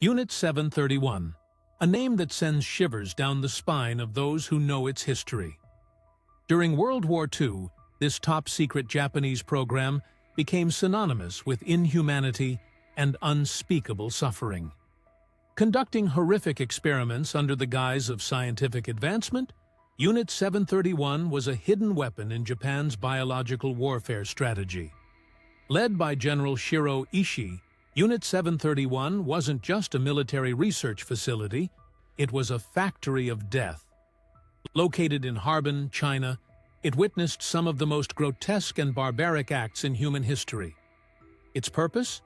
Unit 731, a name that sends shivers down the spine of those who know its history. During World War II, this top-secret Japanese program became synonymous with inhumanity and unspeakable suffering. Conducting horrific experiments under the guise of scientific advancement, Unit 731 was a hidden weapon in Japan's biological warfare strategy. Led by General Shiro Ishii, Unit 731 wasn't just a military research facility, it was a factory of death. Located in Harbin, China, it witnessed some of the most grotesque and barbaric acts in human history. Its purpose?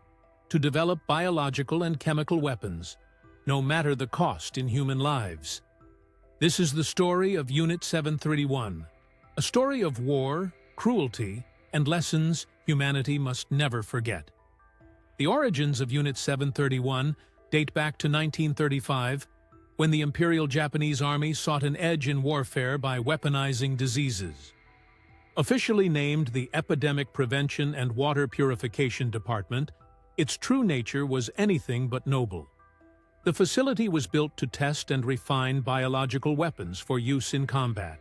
To develop biological and chemical weapons, no matter the cost in human lives. This is the story of Unit 731, a story of war, cruelty, and lessons humanity must never forget. The origins of Unit 731 date back to 1935, when the Imperial Japanese Army sought an edge in warfare by weaponizing diseases. Officially named the Epidemic Prevention and Water Purification Department, its true nature was anything but noble. The facility was built to test and refine biological weapons for use in combat.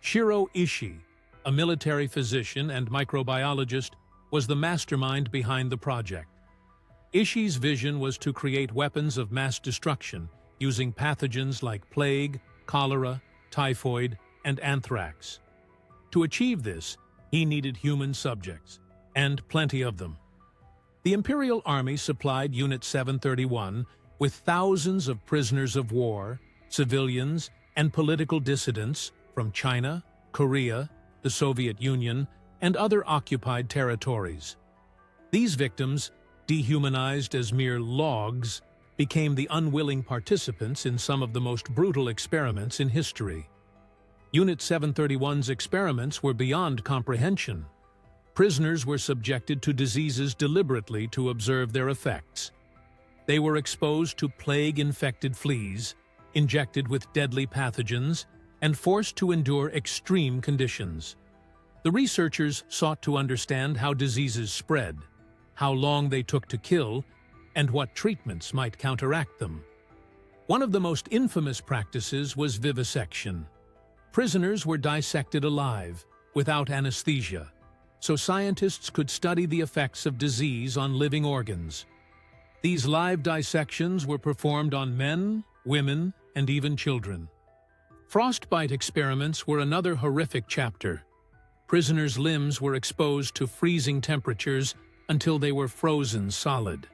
Shiro Ishii, a military physician and microbiologist, was the mastermind behind the project. Ishii's vision was to create weapons of mass destruction using pathogens like plague, cholera, typhoid, and anthrax. To achieve this, he needed human subjects, and plenty of them. The Imperial Army supplied Unit 731 with thousands of prisoners of war, civilians, and political dissidents from China, Korea, the Soviet Union, and other occupied territories. These victims, dehumanized as mere logs, became the unwilling participants in some of the most brutal experiments in history. Unit 731's experiments were beyond comprehension. Prisoners were subjected to diseases deliberately to observe their effects. They were exposed to plague-infected fleas, injected with deadly pathogens, and forced to endure extreme conditions. The researchers sought to understand how diseases spread, how long they took to kill, and what treatments might counteract them. One of the most infamous practices was vivisection. Prisoners were dissected alive, without anesthesia, so scientists could study the effects of disease on living organs. These live dissections were performed on men, women, and even children. Frostbite experiments were another horrific chapter. Prisoners' limbs were exposed to freezing temperatures until they were frozen solid.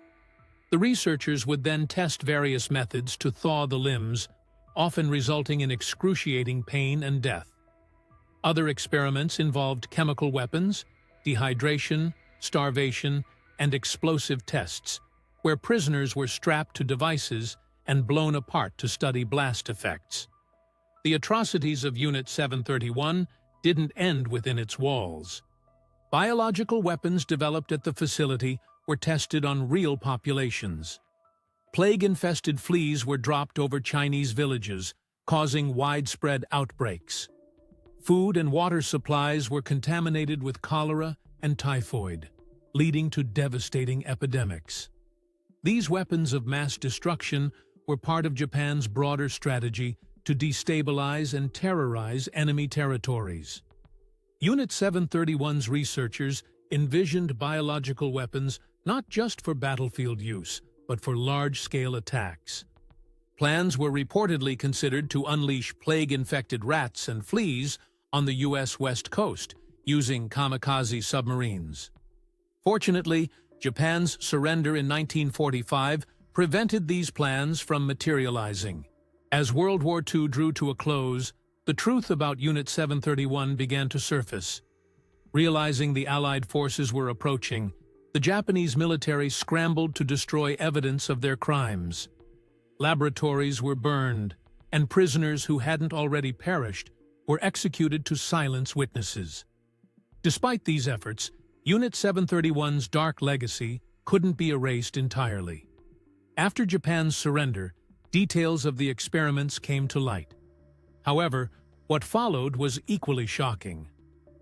The researchers would then test various methods to thaw the limbs, often resulting in excruciating pain and death. Other experiments involved chemical weapons, dehydration, starvation, and explosive tests, where prisoners were strapped to devices and blown apart to study blast effects. The atrocities of Unit 731 didn't end within its walls. Biological weapons developed at the facility were tested on real populations. Plague-infested fleas were dropped over Chinese villages, causing widespread outbreaks. Food and water supplies were contaminated with cholera and typhoid, leading to devastating epidemics. These weapons of mass destruction were part of Japan's broader strategy to destabilize and terrorize enemy territories. Unit 731's researchers envisioned biological weapons not just for battlefield use, but for large-scale attacks. Plans were reportedly considered to unleash plague-infected rats and fleas on the U.S. West Coast using kamikaze submarines. Fortunately, Japan's surrender in 1945 prevented these plans from materializing. As World War II drew to a close, the truth about Unit 731 began to surface. Realizing the Allied forces were approaching, the Japanese military scrambled to destroy evidence of their crimes. Laboratories were burned, and prisoners who hadn't already perished were executed to silence witnesses. Despite these efforts, Unit 731's dark legacy couldn't be erased entirely. After Japan's surrender, details of the experiments came to light. However, what followed was equally shocking.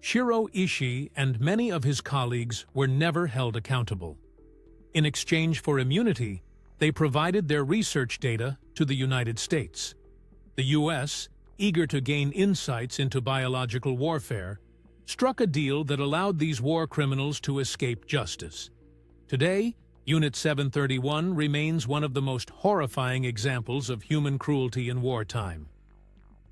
Shiro Ishii and many of his colleagues were never held accountable. In exchange for immunity, They provided their research data to the United States. The U.S., eager to gain insights into biological warfare, struck a deal that allowed these war criminals to escape justice. Today, Unit 731 remains one of the most horrifying examples of human cruelty in wartime.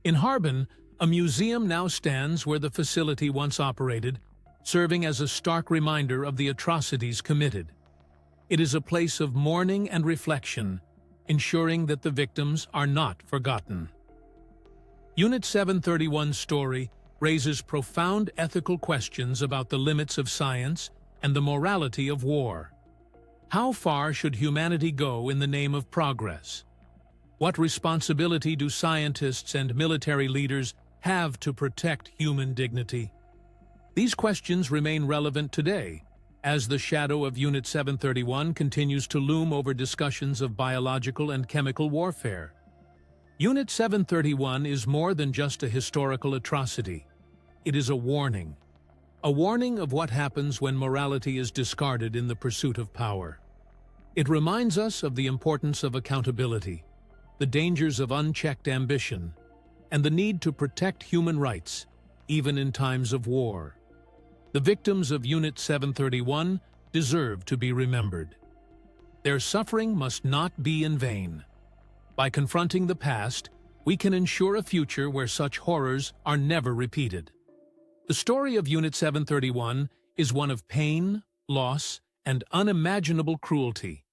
In Harbin, a museum now stands where the facility once operated, serving as a stark reminder of the atrocities committed. It is a place of mourning and reflection, ensuring that the victims are not forgotten. Unit 731's story raises profound ethical questions about the limits of science and the morality of war. How far should humanity go in the name of progress? What responsibility do scientists and military leaders have to protect human dignity? These questions remain relevant today, as the shadow of Unit 731 continues to loom over discussions of biological and chemical warfare. Unit 731 is more than just a historical atrocity. It is a warning of what happens when morality is discarded in the pursuit of power. It reminds us of the importance of accountability, the dangers of unchecked ambition, and the need to protect human rights, even in times of war. The victims of Unit 731 deserve to be remembered. Their suffering must not be in vain. By confronting the past, we can ensure a future where such horrors are never repeated. The story of Unit 731 is one of pain, loss, and unimaginable cruelty.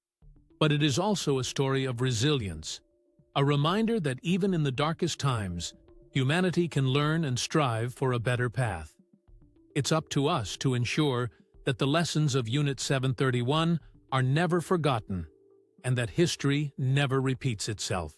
But it is also a story of resilience, a reminder that even in the darkest times, humanity can learn and strive for a better path. It's up to us to ensure that the lessons of Unit 731 are never forgotten and that history never repeats itself.